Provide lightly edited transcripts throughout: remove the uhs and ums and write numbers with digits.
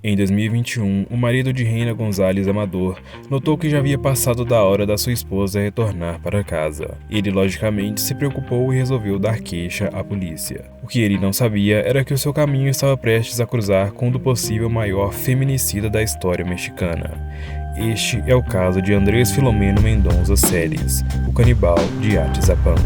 Em 2021, o marido de Reina Gonzalez Amador notou que já havia passado da hora da sua esposa retornar para casa. Ele, logicamente, se preocupou e resolveu dar queixa à polícia. O que ele não sabia era que o seu caminho estava prestes a cruzar com o do possível maior feminicida da história mexicana. Este é o caso de Andrés Filomeno Mendonça Celis, o canibal de Atizapán.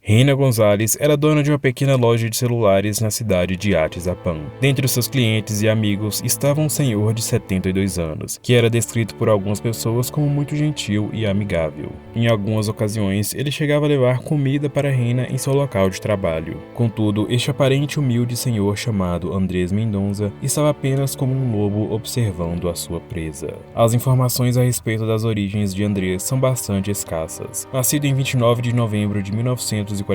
Reina Gonzalez era dona de uma pequena loja de celulares na cidade de Atizapán. Dentre os seus clientes e amigos estava um senhor de 72 anos, que era descrito por algumas pessoas como muito gentil e amigável. Em algumas ocasiões, ele chegava a levar comida para Reina em seu local de trabalho. Contudo, este aparente e humilde senhor chamado Andrés Mendonça estava apenas como um lobo observando a sua presa. As informações a respeito das origens de Andrés são bastante escassas. Nascido em 29 de novembro de 1947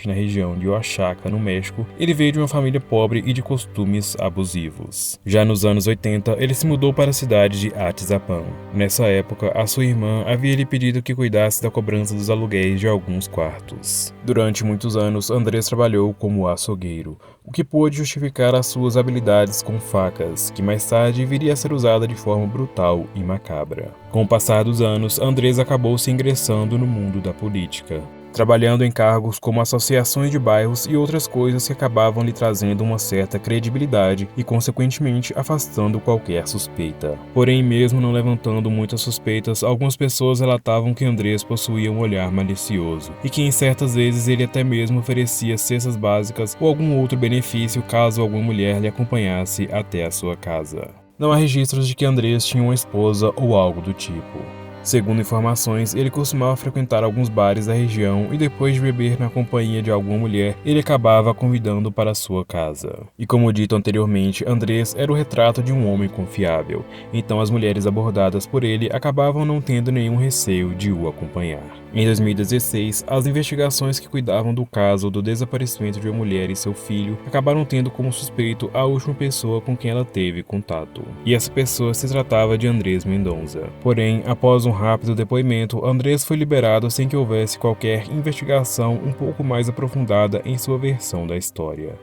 na região de Oaxaca, no México, ele veio de uma família pobre e de costumes abusivos. Já nos anos 80, ele se mudou para a cidade de Atizapán. Nessa época, a sua irmã havia lhe pedido que cuidasse da cobrança dos aluguéis de alguns quartos. Durante muitos anos, Andrés trabalhou como açougueiro, o que pôde justificar as suas habilidades com facas, que mais tarde viria a ser usada de forma brutal e macabra. Com o passar dos anos, Andrés acabou se ingressando no mundo da política, trabalhando em cargos como associações de bairros e outras coisas que acabavam lhe trazendo uma certa credibilidade e, consequentemente, afastando qualquer suspeita. Porém, mesmo não levantando muitas suspeitas, algumas pessoas relatavam que Andrés possuía um olhar malicioso e que, em certas vezes, ele até mesmo oferecia cestas básicas ou algum outro benefício caso alguma mulher lhe acompanhasse até a sua casa. Não há registros de que Andrés tinha uma esposa ou algo do tipo. Segundo informações, ele costumava frequentar alguns bares da região e depois de beber na companhia de alguma mulher, ele acabava a convidando para sua casa. E como dito anteriormente, Andrés era o retrato de um homem confiável, então as mulheres abordadas por ele acabavam não tendo nenhum receio de o acompanhar. Em 2016, as investigações que cuidavam do caso do desaparecimento de uma mulher e seu filho acabaram tendo como suspeito a última pessoa com quem ela teve contato. E essa pessoa se tratava de Andrés Mendonça. Porém, após um rápido depoimento, Andrés foi liberado sem que houvesse qualquer investigação um pouco mais aprofundada em sua versão da história.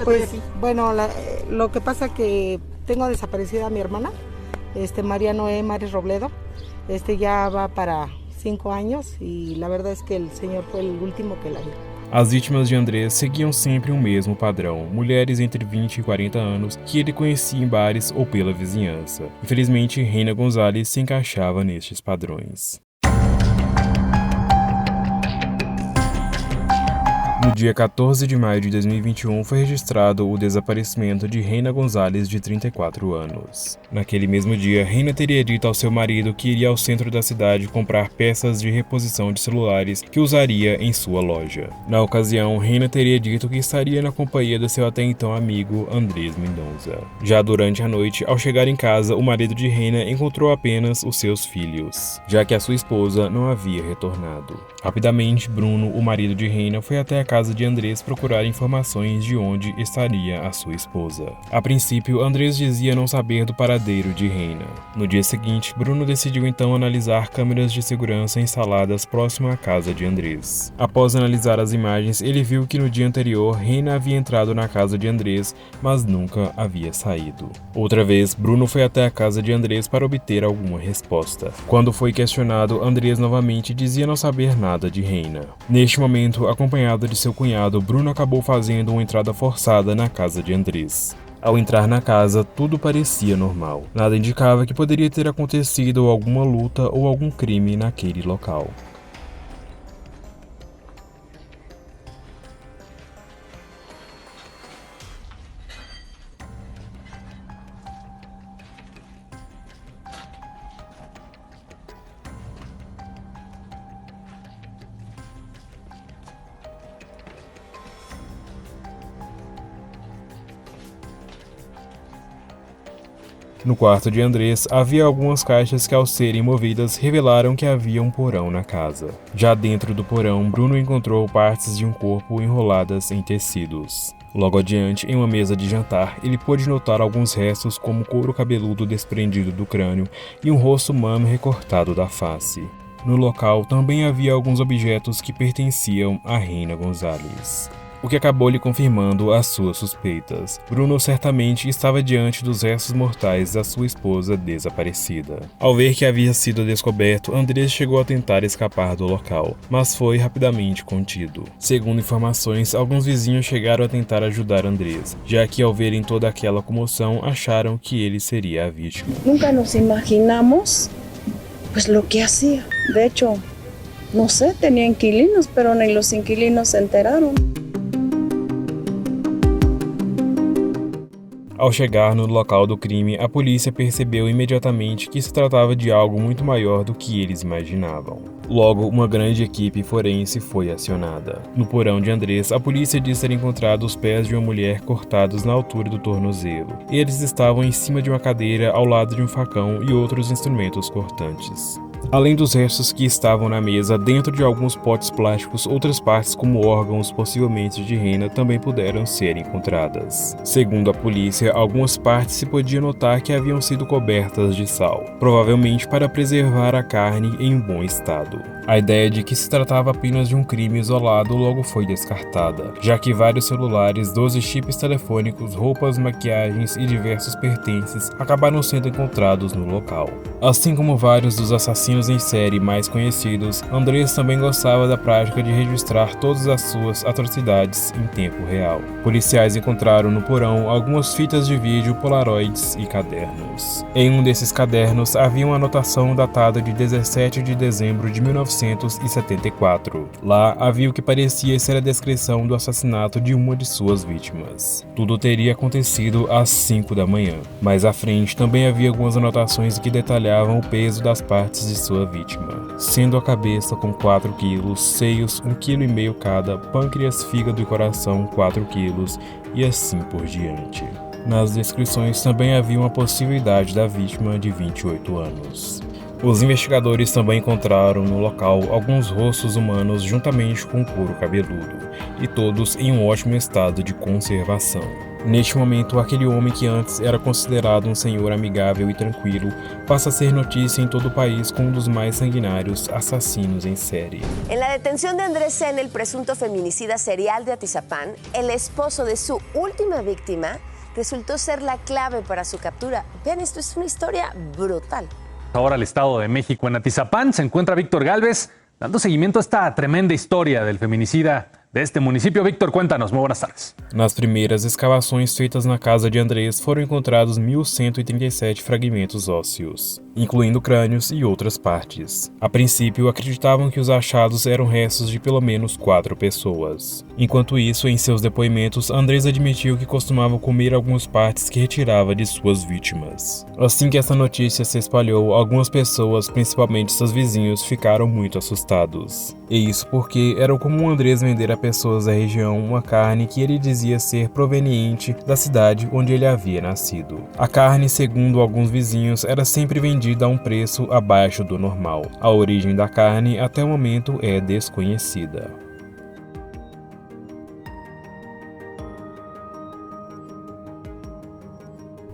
Pues bueno, lo que pasa que tengo desaparecida a mi hermana, María Noé Mares Robledo, ya va para 5 años y la verdad es que el señor fue el último que la vio. As vítimas de Andrés seguiam sempre o mesmo padrão, mulheres entre 20 e 40 anos que ele conhecia em bares ou pela vizinhança. Infelizmente, Reina Gonzalez se encaixava nestes padrões. No dia 14 de maio de 2021, foi registrado o desaparecimento de Reina Gonzalez, de 34 anos. Naquele mesmo dia, Reina teria dito ao seu marido que iria ao centro da cidade comprar peças de reposição de celulares que usaria em sua loja. Na ocasião, Reina teria dito que estaria na companhia do seu até então amigo Andrés Mendonça. Já durante a noite, ao chegar em casa, o marido de Reina encontrou apenas os seus filhos, já que a sua esposa não havia retornado. Rapidamente, Bruno, o marido de Reina, foi até a casa de Andrés procurar informações de onde estaria a sua esposa. A princípio, Andrés dizia não saber do paradeiro de Reina. No dia seguinte, Bruno decidiu então analisar câmeras de segurança instaladas próximo à casa de Andrés. Após analisar as imagens, ele viu que no dia anterior, Reina havia entrado na casa de Andrés, mas nunca havia saído. Outra vez, Bruno foi até a casa de Andrés para obter alguma resposta. Quando foi questionado, Andrés novamente dizia não saber nada de Reina. Neste momento, acompanhado de seu cunhado, Bruno acabou fazendo uma entrada forçada na casa de Andrés. Ao entrar na casa, tudo parecia normal. Nada indicava que poderia ter acontecido alguma luta ou algum crime naquele local. No quarto de Andrés havia algumas caixas que, ao serem movidas, revelaram que havia um porão na casa. Já dentro do porão, Bruno encontrou partes de um corpo enroladas em tecidos. Logo adiante, em uma mesa de jantar, ele pôde notar alguns restos como couro cabeludo desprendido do crânio e um rosto humano recortado da face. No local também havia alguns objetos que pertenciam a Reina Gonzalez, o que acabou lhe confirmando as suas suspeitas. Bruno certamente estava diante dos restos mortais da sua esposa desaparecida. Ao ver que havia sido descoberto, Andrés chegou a tentar escapar do local, mas foi rapidamente contido. Segundo informações, alguns vizinhos chegaram a tentar ajudar Andrés, já que ao verem toda aquela comoção, acharam que ele seria a vítima. Nunca nos imaginamos pues lo que hacía. De hecho, no sé, tenía inquilinos, pero ni los inquilinos se enteraron. Ao chegar no local do crime, a polícia percebeu imediatamente que se tratava de algo muito maior do que eles imaginavam. Logo, uma grande equipe forense foi acionada. No porão de Andrés, a polícia disse ter encontrado os pés de uma mulher cortados na altura do tornozelo. Eles estavam em cima de uma cadeira ao lado de um facão e outros instrumentos cortantes. Além dos restos que estavam na mesa, dentro de alguns potes plásticos, outras partes como órgãos, possivelmente de rena, também puderam ser encontradas. Segundo a polícia, algumas partes se podia notar que haviam sido cobertas de sal, provavelmente para preservar a carne em bom estado. A ideia de que se tratava apenas de um crime isolado logo foi descartada, já que vários celulares, 12 chips telefônicos, roupas, maquiagens e diversos pertences acabaram sendo encontrados no local. Assim como vários dos assassinos em série mais conhecidos, Andrés também gostava da prática de registrar todas as suas atrocidades em tempo real. Policiais encontraram no porão algumas fitas de vídeo, polaroids e cadernos. Em um desses cadernos havia uma anotação datada de 17 de dezembro de 1974. Lá havia o que parecia ser a descrição do assassinato de uma de suas vítimas. Tudo teria acontecido às 5 da manhã. Mais à frente também havia algumas anotações que detalhavam o peso das partes de sua vítima, sendo a cabeça com 4 quilos, seios 1,5 kg cada, pâncreas, fígado e coração 4 quilos e assim por diante. Nas descrições também havia uma possível idade da vítima de 28 anos. Os investigadores também encontraram no local alguns rostos humanos juntamente com couro cabeludo, e todos em um ótimo estado de conservação. Neste momento, aquele homem que antes era considerado um senhor amigável e tranquilo passa a ser notícia em todo o país como um dos mais sanguinários assassinos em série. En la detención de Andrés N., el presunto feminicida serial de Atizapán, el esposo de su última víctima resultó ser la clave para su captura. Vean, esto es una historia brutal. Ahora al Estado de México, en Atizapán, se encuentra Víctor Gálvez dando seguimiento a esta tremenda historia del feminicida de este municipio. Víctor, cuéntanos, muy buenas tardes. Nas primeiras escavações feitas na casa de Andrés foram encontrados 1.137 fragmentos ósseos, incluindo crânios e outras partes. A princípio, acreditavam que os achados eram restos de pelo menos 4 pessoas. Enquanto isso, em seus depoimentos, Andrés admitiu que costumava comer algumas partes que retirava de suas vítimas. Assim que essa notícia se espalhou, algumas pessoas, principalmente seus vizinhos, ficaram muito assustados. E isso porque era comum Andrés vender a pessoas da região uma carne que ele dizia ser proveniente da cidade onde ele havia nascido. A carne, segundo alguns vizinhos, era sempre vendida a um preço abaixo do normal. A origem da carne até o momento é desconhecida.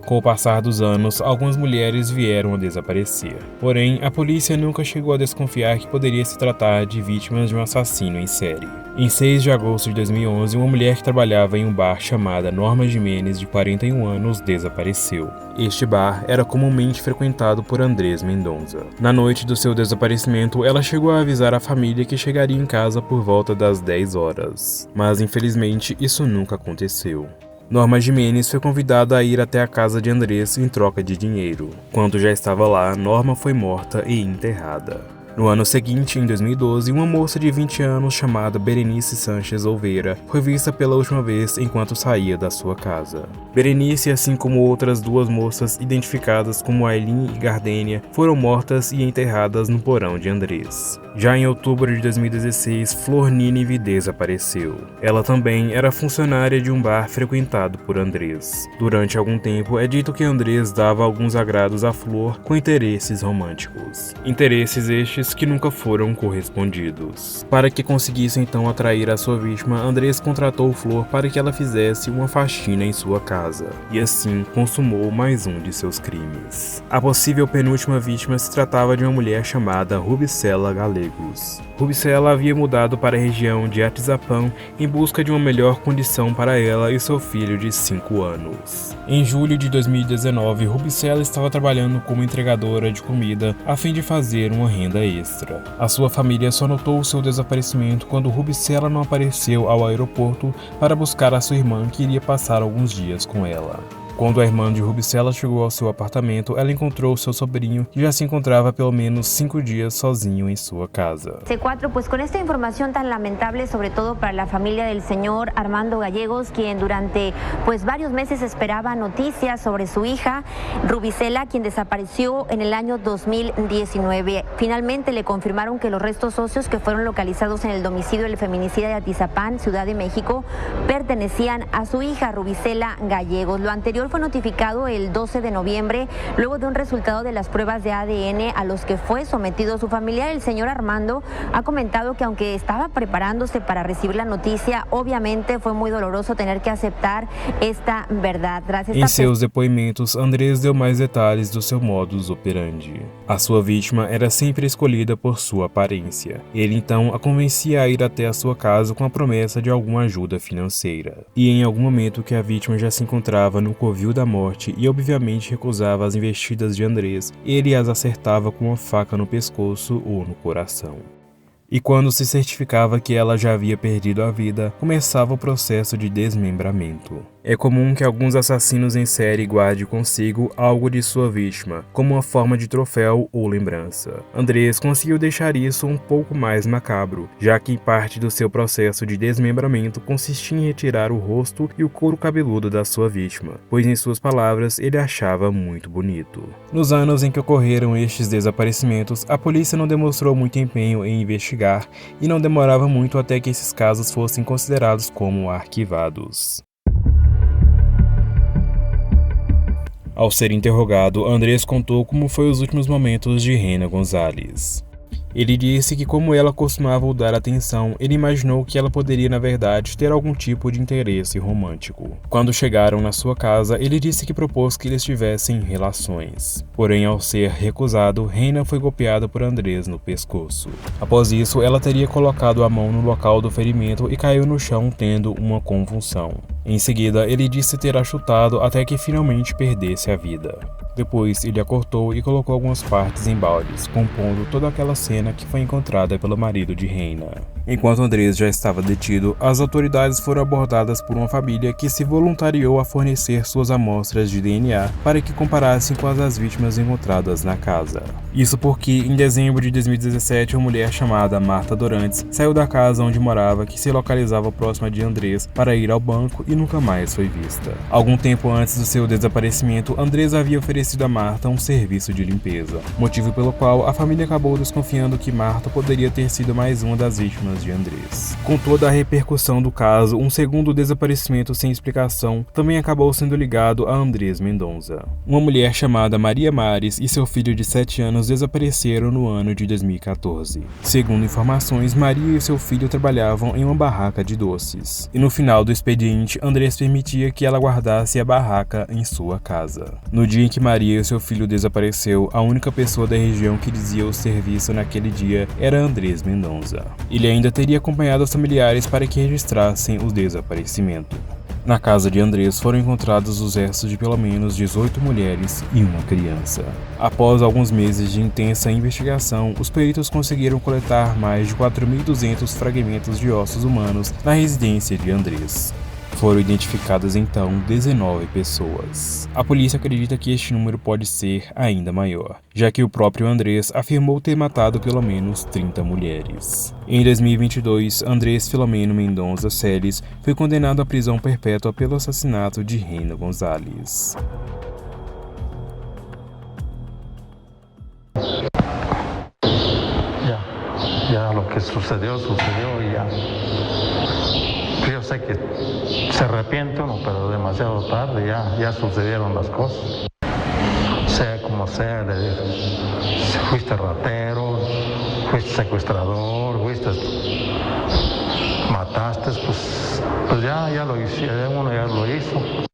Com o passar dos anos, algumas mulheres vieram a desaparecer. Porém, a polícia nunca chegou a desconfiar que poderia se tratar de vítimas de um assassino em série. Em 6 de agosto de 2011, uma mulher que trabalhava em um bar chamada Norma Jimenez, de 41 anos, desapareceu. Este bar era comumente frequentado por Andrés Mendonça. Na noite do seu desaparecimento, ela chegou a avisar a família que chegaria em casa por volta das 10 horas. Mas, infelizmente, isso nunca aconteceu. Norma Jimenez foi convidada a ir até a casa de Andrés em troca de dinheiro. Quando já estava lá, Norma foi morta e enterrada. No ano seguinte, em 2012, uma moça de 20 anos chamada Berenice Sanches Olveira foi vista pela última vez enquanto saía da sua casa. Berenice, assim como outras duas moças identificadas como Aileen e Gardênia, foram mortas e enterradas no porão de Andrés. Já em outubro de 2016, Flor Nínive desapareceu. Ela também era funcionária de um bar frequentado por Andrés. Durante algum tempo, é dito que Andrés dava alguns agrados a Flor com interesses românticos. Interesses estes que nunca foram correspondidos. Para que conseguisse então atrair a sua vítima, Andrés contratou Flor para que ela fizesse uma faxina em sua casa, e assim consumou mais um de seus crimes. A possível penúltima vítima se tratava de uma mulher chamada Rubicela Galegos. Rubicela havia mudado para a região de Atizapán em busca de uma melhor condição para ela e seu filho de 5 anos. Em julho de 2019, Rubicela estava trabalhando como entregadora de comida a fim de fazer uma renda extra. A sua família só notou o seu desaparecimento quando Rubicela não apareceu ao aeroporto para buscar a sua irmã, que iria passar alguns dias com ela. Quando a irmã de Rubicela chegou ao seu apartamento, ela encontrou seu sobrinho, que já se encontrava há pelo menos 5 dias sozinho em sua casa. C4, pues con esta información tan lamentable, sobre todo para la familia del señor Armando Gallegos, quien durante varios meses esperaba noticias sobre su hija Rubicela, quien desapareció en el año 2019. Finalmente le confirmaron que los restos óseos que fueron localizados en el domicilio del feminicida de Atizapán, Ciudad de México, pertenecían a su hija Rubicela Gallegos. Lo anterior fue notificado el 12 de noviembre, luego de un resultado de las pruebas de ADN a los que fue sometido su familiar. El señor Armando ha comentado que aunque estaba preparándose para recibir la noticia, obviamente fue muy doloroso tener que aceptar esta verdad. Em seus depoimentos, Andrés deu mais detalhes do seu modus operandi. A sua vítima era sempre escolhida por sua aparência. Ele então a convencia a ir até a sua casa com a promessa de alguma ajuda financeira. E em algum momento que a vítima já se encontrava no covil da morte e obviamente recusava as investidas de Andrés, ele as acertava com uma faca no pescoço ou no coração. E quando se certificava que ela já havia perdido a vida, começava o processo de desmembramento. É comum que alguns assassinos em série guardem consigo algo de sua vítima, como uma forma de troféu ou lembrança. Andrés conseguiu deixar isso um pouco mais macabro, já que parte do seu processo de desmembramento consistia em retirar o rosto e o couro cabeludo da sua vítima, pois em suas palavras ele achava muito bonito. Nos anos em que ocorreram estes desaparecimentos, a polícia não demonstrou muito empenho em investigar e não demorava muito até que esses casos fossem considerados como arquivados. Ao ser interrogado, Andrés contou como foi os últimos momentos de Reina González. Ele disse que, como ela costumava o dar atenção, ele imaginou que ela poderia, na verdade, ter algum tipo de interesse romântico. Quando chegaram na sua casa, ele disse que propôs que eles tivessem relações. Porém, ao ser recusado, Reina foi golpeada por Andrés no pescoço. Após isso, ela teria colocado a mão no local do ferimento e caiu no chão tendo uma convulsão. Em seguida, ele disse ter a chutado até que finalmente perdesse a vida. Depois, ele a cortou e colocou algumas partes em baldes, compondo toda aquela cena que foi encontrada pelo marido de Reina. Enquanto Andrés já estava detido, as autoridades foram abordadas por uma família que se voluntariou a fornecer suas amostras de DNA para que comparassem com as das vítimas encontradas na casa. Isso porque, em dezembro de 2017, uma mulher chamada Marta Dorantes saiu da casa onde morava, que se localizava próxima de Andrés, para ir ao banco e nunca mais foi vista. Algum tempo antes do seu desaparecimento, Andrés havia oferecido a Marta um serviço de limpeza, motivo pelo qual a família acabou desconfiando que Marta poderia ter sido mais uma das vítimas de Andrés. Com toda a repercussão do caso, um segundo desaparecimento sem explicação também acabou sendo ligado a Andrés Mendonça. Uma mulher chamada Maria Mares e seu filho de 7 anos desapareceram no ano de 2014. Segundo informações, Maria e seu filho trabalhavam em uma barraca de doces. E no final do expediente, Andrés permitia que ela guardasse a barraca em sua casa. No dia em que Maria e seu filho desapareceu, a única pessoa da região que dizia o serviço naquele dia era Andrés Mendonça. Ele ainda teria acompanhado os familiares para que registrassem o desaparecimento. Na casa de Andrés foram encontrados os restos de pelo menos 18 mulheres e uma criança. Após alguns meses de intensa investigação, os peritos conseguiram coletar mais de 4.200 fragmentos de ossos humanos na residência de Andrés. Foram identificadas então 19 pessoas. A polícia acredita que este número pode ser ainda maior, já que o próprio Andrés afirmou ter matado pelo menos 30 mulheres. Em 2022, Andrés Filomeno Mendonça Celis foi condenado à prisão perpétua pelo assassinato de Reina González. Ya lo que sucedió y ya. Yo sé que se arrepiente uno, pero demasiado tarde, ya sucedieron las cosas. Sea como sea, le digo, fuiste ratero, fuiste secuestrador, mataste, pues ya lo hizo, uno ya lo hizo.